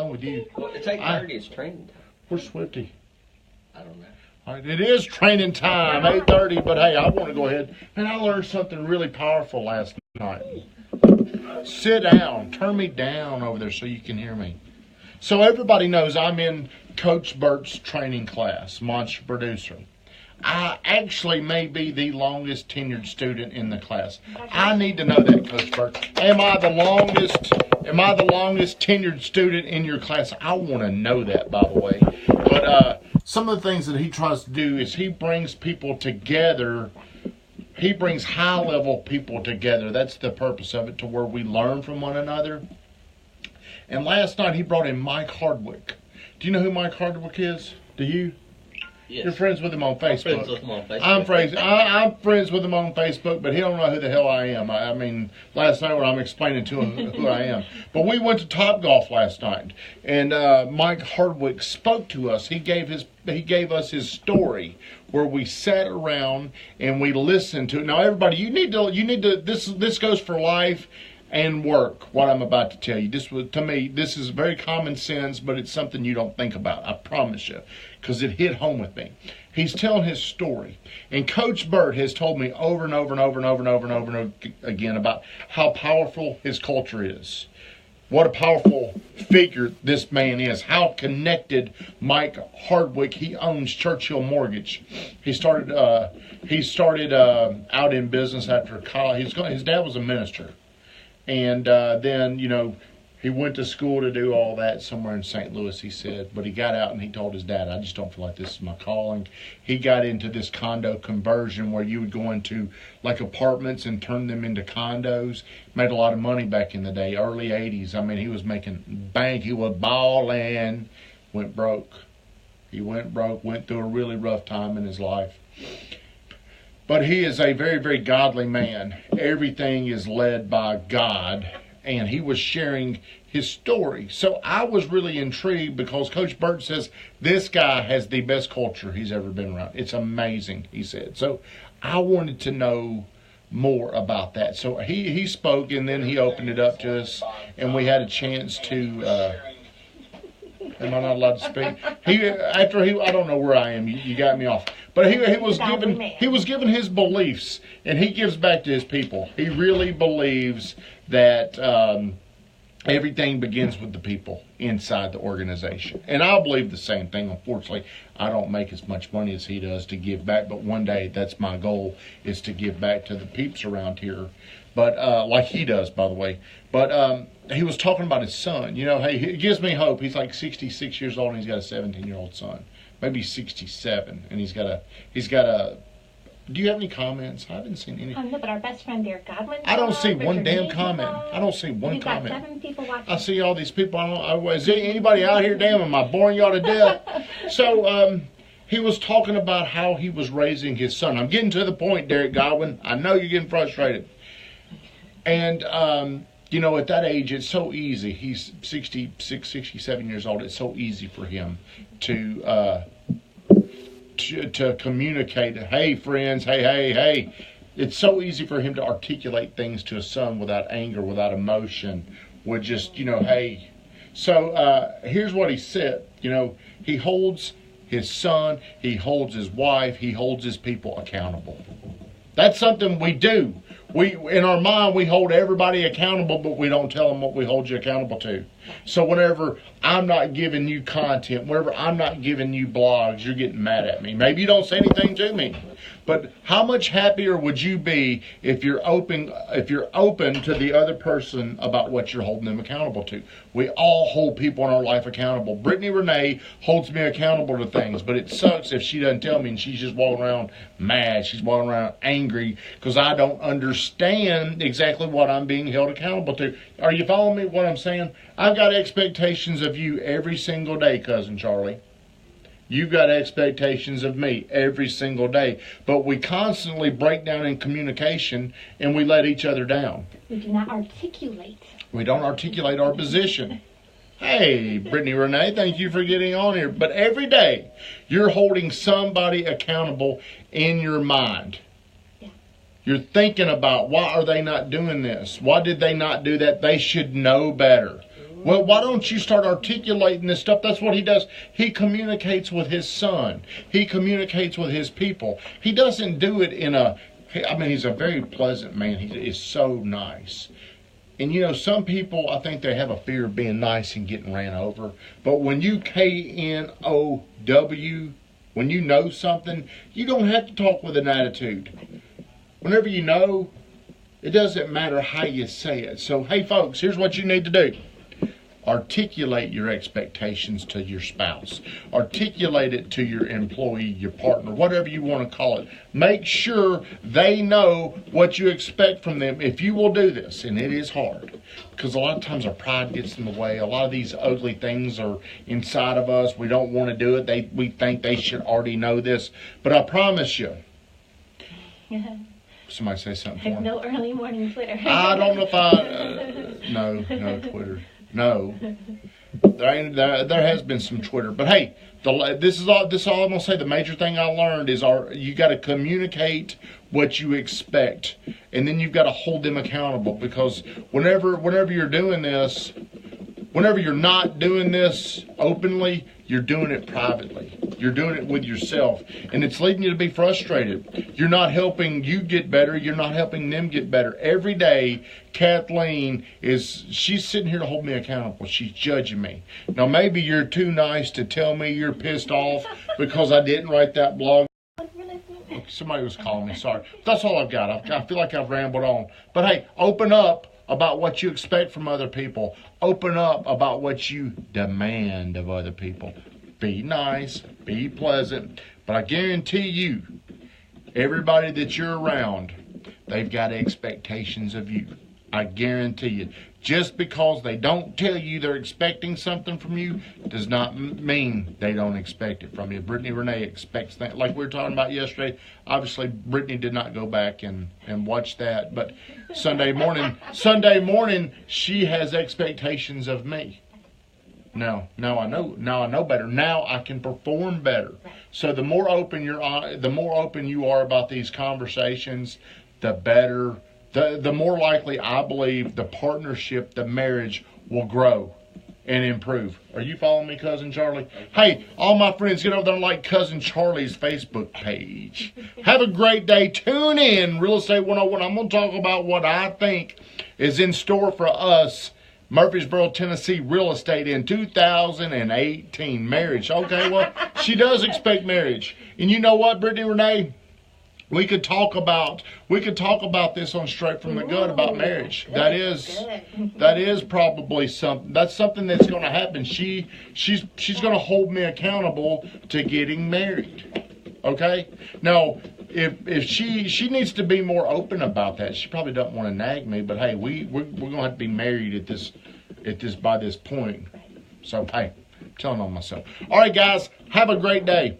with you. Well, it's 8:30. It's training time. Where's Swifty? I don't know. All right, it is training time, 8:30. But hey, I want to go ahead. And I learned something really powerful last night. Sit down. Turn me down over there so you can hear me. So everybody knows I'm in Coach Bert's training class, Monster Producer. I actually may be the longest tenured student in the class. I need to know that, Coach Bert. Am I the longest tenured student in your class? I want to know that, by the way. But some of the things that he tries to do is he brings people together. He brings high-level people together. That's the purpose of it, to where we learn from one another. And last night he brought in Mike Hardwick. Do you know who Mike Hardwick is? Do you? Yes. You're friends with him on Facebook. I'm friends with him on Facebook. I'm friends with him on Facebook, but he don't know who the hell I am. I mean, last night when I'm explaining to him who I am. But we went to Top Golf last night, and Mike Hardwick spoke to us. He gave us his story, where we sat around and we listened to it. Now, everybody, you need to. This goes for life and work. What I'm about to tell you, to me, this is very common sense, but it's something you don't think about. I promise you, because it hit home with me. He's telling his story, and Coach Bert has told me over and over and over and over and over and over and over again about how powerful his culture is. What a powerful figure this man is. How connected Mike Hardwick. He owns Churchill Mortgage. He started out in business after college. His dad was a minister. And then, he went to school to do all that somewhere in St. Louis, he said. But he got out and he told his dad, I just don't feel like this is my calling. He got into this condo conversion where you would go into like apartments and turn them into condos. Made a lot of money back in the day, early 80s. I mean, he was making bank. He was balling. Went broke. He went broke, went through a really rough time in his life. But he is a very, very godly man. Everything is led by God. And he was sharing his story. So I was really intrigued because Coach Bert says this guy has the best culture he's ever been around. It's amazing, he said. So I wanted to know more about that. So he spoke, and then he opened it up to us, and we had a chance to... am I not allowed to speak? I don't know where I am. You got me off. But he was given his beliefs, and he gives back to his people. He really believes that everything begins with the people inside the organization. And I believe the same thing. Unfortunately, I don't make as much money as he does to give back, but one day that's my goal, is to give back to the peeps around here. But like he does, by the way. But he was talking about his son. Hey, it gives me hope. He's like 66 years old, and he's got a 17-year-old son. Maybe 67, and he's got a. Do you have any comments? I haven't seen any. No, but our best friend Derek Godwin. I don't see one damn comment. I don't see one comment. Got 7 people watching. I see all these people. Is there anybody out here? Damn, am I boring y'all to death? So he was talking about how he was raising his son. I'm getting to the point, Derek Godwin. I know you're getting frustrated. And at that age, it's so easy. He's 66, 67 years old. It's so easy for him to communicate. Hey, friends. Hey. It's so easy for him to articulate things to his son without anger, without emotion, with just, hey. So here's what he said. He holds his son, he holds his wife, he holds his people accountable. That's something we do. In our mind, we hold everybody accountable, but we don't tell them what we hold you accountable to. So whenever I'm not giving you content, whenever I'm not giving you blogs, you're getting mad at me. Maybe you don't say anything to me. But how much happier would you be if you're open to the other person about what you're holding them accountable to? We all hold people in our life accountable. Brittany Renee holds me accountable to things, but it sucks if she doesn't tell me and she's just walking around mad. She's walking around angry because I don't understand exactly what I'm being held accountable to. Are you following me what I'm saying? I've got expectations of you every single day, Cousin Charlie. You've got expectations of me every single day. But we constantly break down in communication and we let each other down. We do not articulate. We don't articulate our position. Hey, Brittany Renee, thank you for getting on here. But every day, you're holding somebody accountable in your mind. Yeah. You're thinking about, why are they not doing this? Why did they not do that? They should know better. Well, why don't you start articulating this stuff? That's what he does. He communicates with his son. He communicates with his people. He doesn't do it in a, I mean, he's a very pleasant man. He is so nice. And you know, some people, I think they have a fear of being nice and getting ran over. But when you KNOW, when you know something, you don't have to talk with an attitude. Whenever you know, it doesn't matter how you say it. So, hey folks, here's what you need to do. Articulate your expectations to your spouse. Articulate it to your employee, your partner, whatever you want to call it. Make sure they know what you expect from them if you will do this. And it is hard because a lot of times our pride gets in the way. A lot of these ugly things are inside of us. We don't want to do it. We think they should already know this. But I promise you. Somebody say something for me. No early morning Twitter. I don't know if no Twitter. No, there has been some Twitter, but hey, this is all I'm gonna say. The major thing I learned is you got to communicate what you expect, and then you've got to hold them accountable. Because whenever you're doing this, whenever you're not doing this openly, you're doing it privately. You're doing it with yourself, and it's leading you to be frustrated. You're not helping you get better. You're not helping them get better. Every day, Kathleen she's sitting here to hold me accountable. She's judging me. Now, maybe you're too nice to tell me you're pissed off because I didn't write that blog. Okay, somebody was calling me. Sorry. That's all I've got. I feel like I've rambled on. But hey, open up about what you expect from other people. Open up about what you demand of other people. Be nice, be pleasant, but I guarantee you, everybody that you're around, they've got expectations of you. I guarantee you. Just because they don't tell you they're expecting something from you does not mean they don't expect it from you. Brittany Renee expects that. Like we were talking about yesterday, obviously Brittany did not go back and watch that, but Sunday morning, she has expectations of me. Now I know better. Now I can perform better. So the more open you are about these conversations, the better. The more likely I believe the partnership, the marriage will grow and improve. Are you following me, Cousin Charlie? Hey, all my friends, get over there and like Cousin Charlie's Facebook page. Have a great day. Tune in, Real Estate 101. I'm going to talk about what I think is in store for us, Murfreesboro, Tennessee real estate in 2018. Marriage. Okay, well, she does expect marriage. And you know what, Brittany Renee? We could talk about this on Straight from the Gut about marriage. That is probably something. That's something that's going to happen. She's going to hold me accountable to getting married. Okay? Now, if she needs to be more open about that. She probably doesn't want to nag me, but hey, we're going to have to be married by this point. So hey, I'm telling on myself. All right, guys, have a great day.